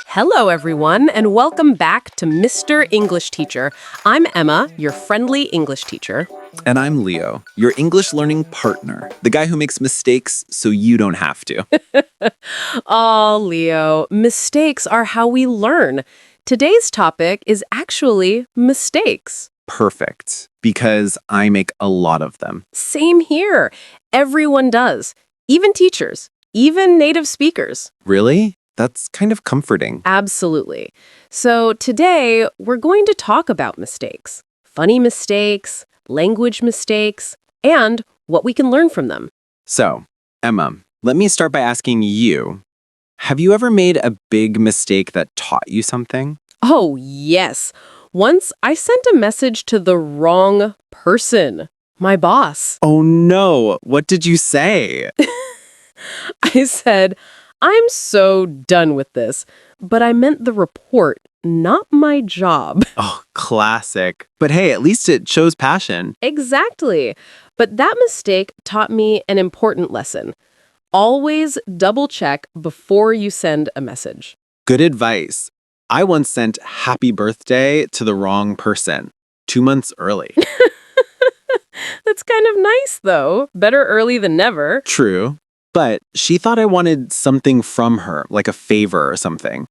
Hello, everyone, and welcome back to Mr. English Teacher. I'm Emma, your friendly English teacher. And I'm Leo, your English learning partner, the guy who makes mistakes so you don't have to. Oh, Leo, mistakes are how we learn. Today's topic is actually mistakes. Perfect, because I make a lot of them. Same here. Everyone does. Even teachers, even native speakers. Really? That's kind of comforting. Absolutely. So today, we're going to talk about mistakes. Funny mistakes, language mistakes, and what we can learn from them. So, Emma, let me start by asking you, have you ever made a big mistake that taught you something? Oh, yes. Once I sent a message to the wrong person, my boss. Oh no, what did you say? I said, I'm so done with this, but I meant the report, not my job. Oh, classic. But hey, at least it shows passion. Exactly. But that mistake taught me an important lesson. Always double check before you send a message. Good advice. I once sent happy birthday to the wrong person 2 months early. That's kind of nice, though. Better early than never. True. But she thought I wanted something from her, like a favor or something.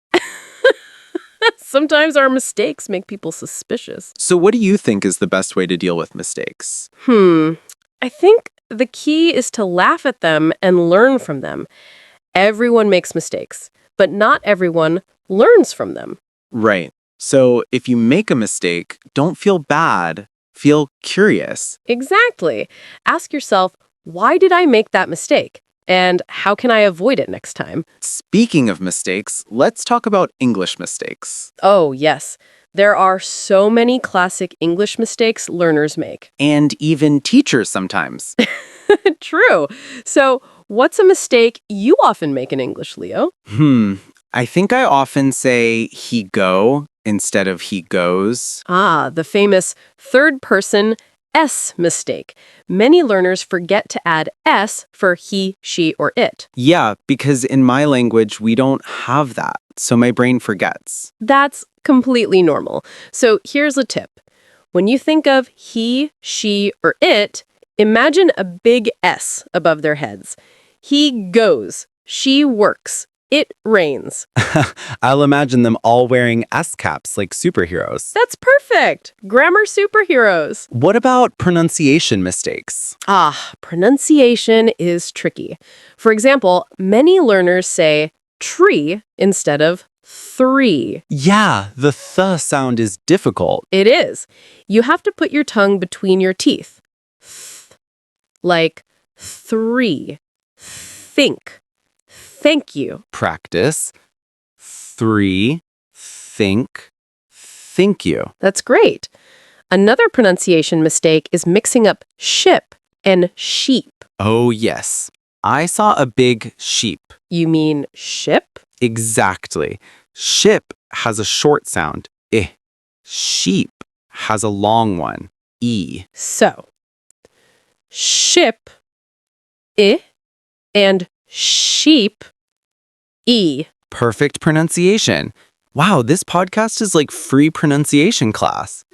Sometimes our mistakes make people suspicious. So what do you think is the best way to deal with mistakes? I think the key is to laugh at them and learn from them. Everyone makes mistakes, but not everyone learns from them. Right. So if you make a mistake, don't feel bad. Feel curious. Exactly. Ask yourself, why did I make that mistake? And how can I avoid it next time? Speaking of mistakes, let's talk about English mistakes. Oh, yes. There are so many classic English mistakes learners make. And even teachers sometimes. True. So, what's a mistake you often make in English, Leo? I think I often say he go instead of he goes. Ah, the famous third-person S mistake. Many learners forget to add S for he, she, or it. Yeah, because in my language, we don't have that. So my brain forgets. That's completely normal. So here's a tip. When you think of he, she, or it, imagine a big S above their heads. He goes. She works. It rains. I'll imagine them all wearing S caps like superheroes. That's perfect. Grammar superheroes. What about pronunciation mistakes? Pronunciation is tricky. For example, many learners say tree instead of three. Yeah, the th sound is difficult. It is. You have to put your tongue between your teeth. Th, like three. Think. Thank you. Practice. 3. Think. Thank you. That's great. Another pronunciation mistake is mixing up ship and sheep. Oh, yes. I saw a big sheep. You mean ship? Exactly. Ship has a short sound, eh. Sheep has a long one, e. So, ship, I, and sheep, E. Perfect pronunciation. Wow, this podcast is like free pronunciation class.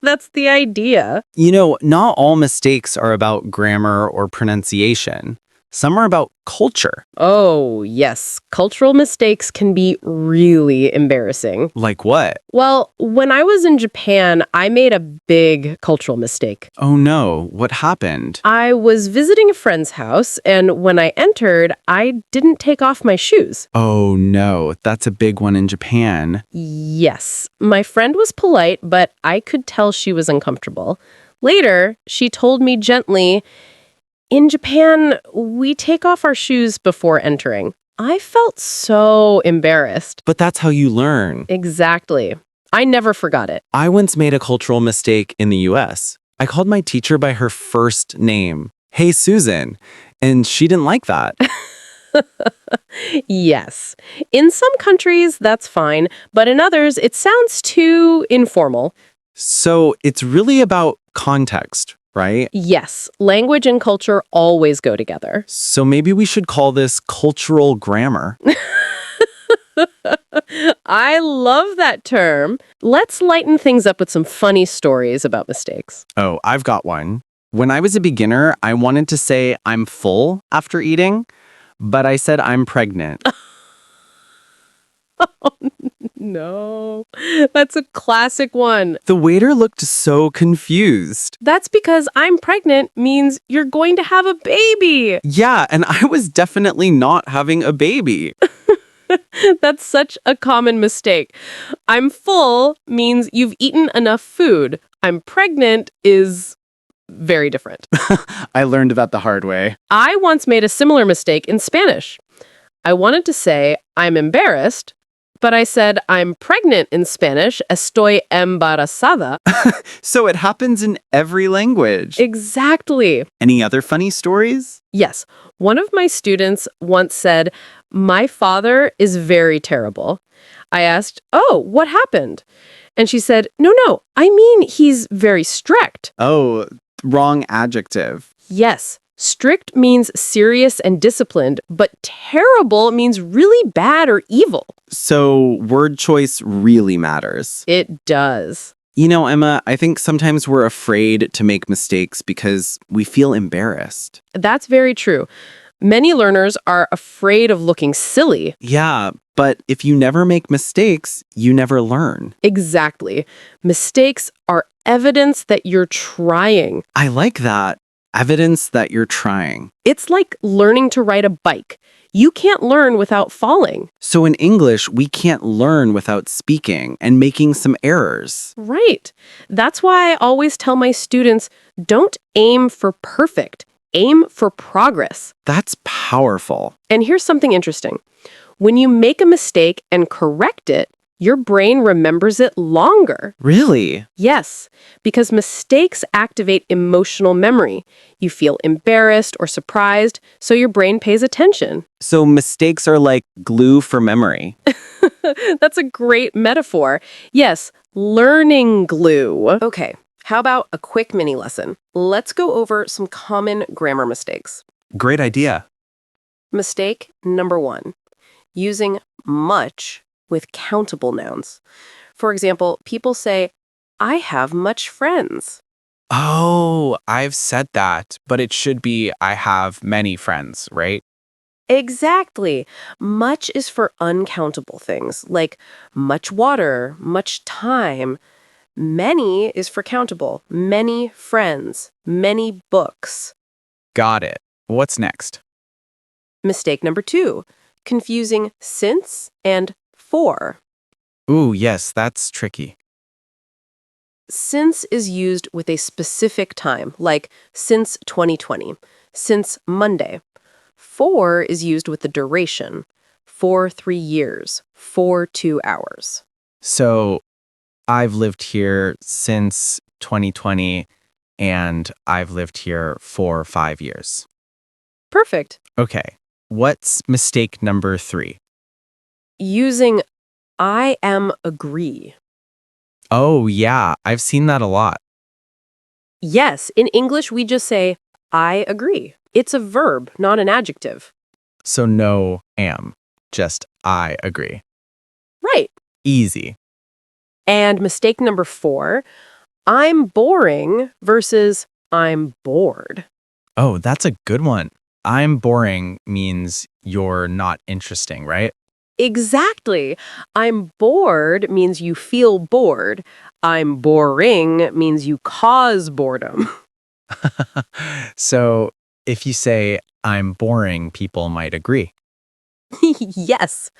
That's the idea. You know, not all mistakes are about grammar or pronunciation. Some are about culture. Oh, yes. Cultural mistakes can be really embarrassing. Like what? Well, when I was in Japan, I made a big cultural mistake. Oh no, what happened? I was visiting a friend's house, and when I entered, I didn't take off my shoes. Oh no, that's a big one in Japan. Yes. My friend was polite, but I could tell she was uncomfortable. Later, she told me gently, in Japan, we take off our shoes before entering. I felt so embarrassed. But that's how you learn. Exactly. I never forgot it. I once made a cultural mistake in the US. I called my teacher by her first name, Hey Susan, and she didn't like that. Yes. In some countries, that's fine, but in others, it sounds too informal. So it's really about context, right? Yes, language and culture always go together. So maybe we should call this cultural grammar. I love that term. Let's lighten things up with some funny stories about mistakes. Oh, I've got one. When I was a beginner, I wanted to say I'm full after eating, but I said I'm pregnant. No, that's a classic one. The waiter looked so confused. That's because I'm pregnant means you're going to have a baby. Yeah, and I was definitely not having a baby. That's such a common mistake. I'm full means you've eaten enough food. I'm pregnant is very different. I learned that the hard way. I once made a similar mistake in Spanish. I wanted to say I'm embarrassed, but I said I'm pregnant in Spanish, estoy embarazada. So it happens in every language. Exactly. Any other funny stories? Yes. One of my students once said, "My father is very terrible." I asked, "Oh, what happened?" And she said, No, I mean he's very strict." Oh, wrong adjective. Yes, strict means serious and disciplined, but terrible means really bad or evil. So word choice really matters. It does. You know, Emma, I think sometimes we're afraid to make mistakes because we feel embarrassed. That's very true. Many learners are afraid of looking silly. Yeah, but if you never make mistakes, you never learn. Exactly. Mistakes are evidence that you're trying. I like that. Evidence that you're trying. It's like learning to ride a bike. You can't learn without falling. So in English, we can't learn without speaking and making some errors. Right. That's why I always tell my students, don't aim for perfect. Aim for progress. That's powerful. And here's something interesting. When you make a mistake and correct it, your brain remembers it longer. Really? Yes, because mistakes activate emotional memory. You feel embarrassed or surprised, so your brain pays attention. So mistakes are like glue for memory. That's a great metaphor. Yes, learning glue. Okay, how about a quick mini lesson? Let's go over some common grammar mistakes. Great idea. Mistake number 1, using much with countable nouns. For example, people say, "I have much friends." Oh, I've said that, but it should be I have many friends, right? Exactly. Much is for uncountable things, like much water, much time. Many is for countable, many friends, many books. Got it. What's next? Mistake number 2, confusing since and for. Ooh, yes, that's tricky. Since is used with a specific time, like since 2020, since Monday. For is used with the duration, for 3 years, for 2 hours. So I've lived here since 2020, and I've lived here for 5 years. Perfect. Okay, what's mistake number 3? Using I am agree. Oh, yeah, I've seen that a lot. Yes, in English we just say I agree. It's a verb, not an adjective. So no am, just I agree. Right. Easy. And mistake number 4, I'm boring versus I'm bored. Oh, that's a good one. I'm boring means you're not interesting, right? Exactly. I'm bored means you feel bored. I'm boring means you cause boredom. So if you say I'm boring, people might agree. Yes.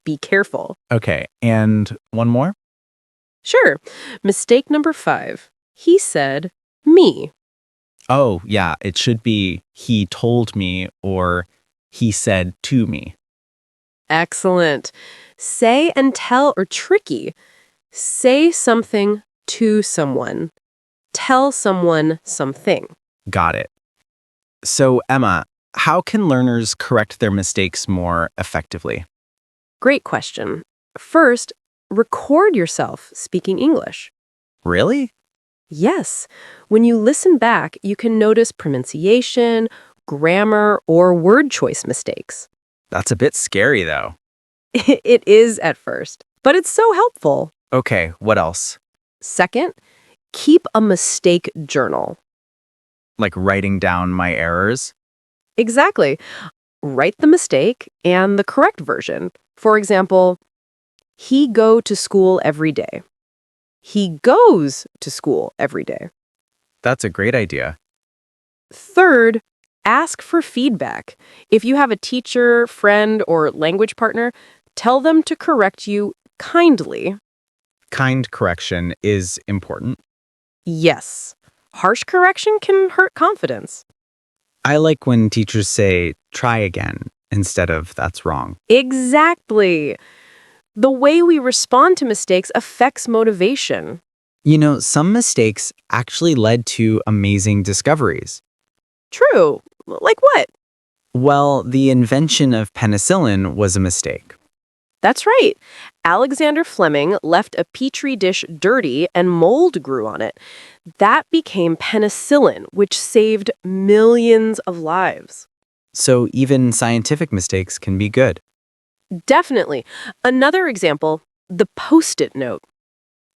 Be careful. Okay, and one more? Sure. Mistake number 5. He said me. Oh, yeah, it should be he told me or he said to me. Excellent. Say and tell are tricky. Say something to someone. Tell someone something. Got it. So, Emma, how can learners correct their mistakes more effectively? Great question. First, record yourself speaking English. Really? Yes, when you listen back, you can notice pronunciation, grammar, or word choice mistakes. That's a bit scary, though. It is at first, but it's so helpful. Okay, what else? Second, keep a mistake journal. Like writing down my errors? Exactly. Write the mistake and the correct version. For example, he go to school every day. He goes to school every day. That's a great idea. Third, ask for feedback. If you have a teacher, friend, or language partner, tell them to correct you kindly. Kind correction is important. Yes, harsh correction can hurt confidence. I like when teachers say, try again, instead of that's wrong. Exactly. The way we respond to mistakes affects motivation. You know, some mistakes actually led to amazing discoveries. True. Like what? Well, the invention of penicillin was a mistake. That's right. Alexander Fleming left a petri dish dirty and mold grew on it. That became penicillin, which saved millions of lives. So even scientific mistakes can be good. Definitely. Another example, the Post-it note.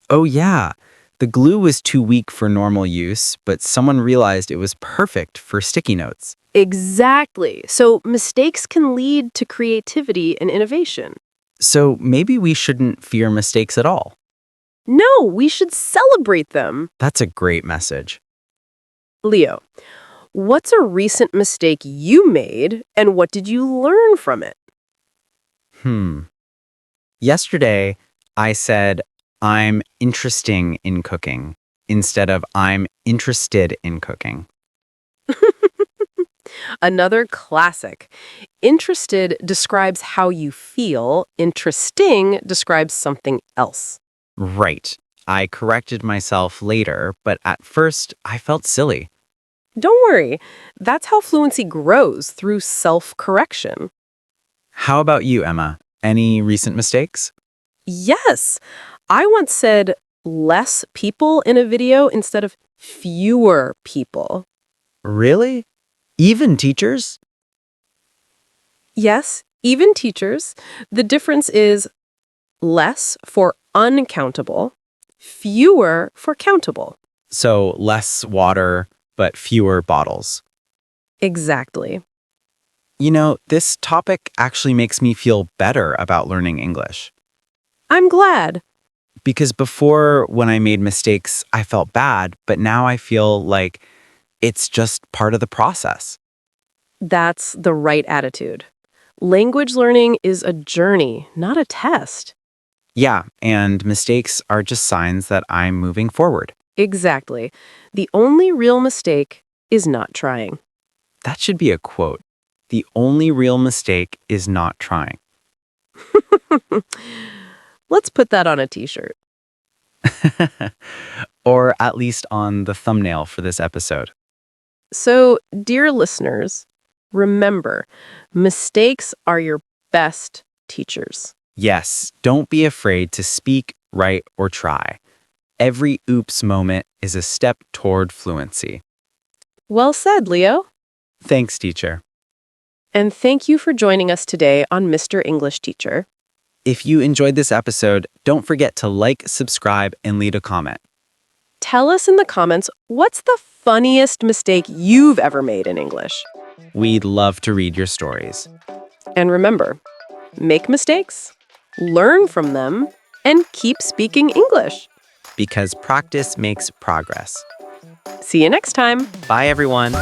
Oh, yeah. The glue was too weak for normal use, but someone realized it was perfect for sticky notes. Exactly. So mistakes can lead to creativity and innovation. So maybe we shouldn't fear mistakes at all. No, we should celebrate them. That's a great message. Leo, what's a recent mistake you made and what did you learn from it? Yesterday, I said, I'm interesting in cooking instead of I'm interested in cooking. Another classic. Interested describes how you feel. Interesting describes something else. Right. I corrected myself later, but at first I felt silly. Don't worry. That's how fluency grows, through self-correction. How about you, Emma? Any recent mistakes? Yes. I once said less people in a video instead of fewer people. Really? Even teachers? Yes, even teachers. The difference is less for uncountable, fewer for countable. So less water, but fewer bottles. Exactly. You know, this topic actually makes me feel better about learning English. I'm glad. Because before, when I made mistakes, I felt bad, but now I feel like it's just part of the process. That's the right attitude. Language learning is a journey, not a test. Yeah, and mistakes are just signs that I'm moving forward. Exactly. The only real mistake is not trying. That should be a quote. The only real mistake is not trying. Let's put that on a t-shirt. Or at least on the thumbnail for this episode. So, dear listeners, remember, mistakes are your best teachers. Yes, don't be afraid to speak, write, or try. Every oops moment is a step toward fluency. Well said, Leo. Thanks, teacher. And thank you for joining us today on Mr. English Teacher. If you enjoyed this episode, don't forget to like, subscribe, and leave a comment. Tell us in the comments what's the funniest mistake you've ever made in English. We'd love to read your stories. And remember, make mistakes, learn from them, and keep speaking English. Because practice makes progress. See you next time. Bye, everyone.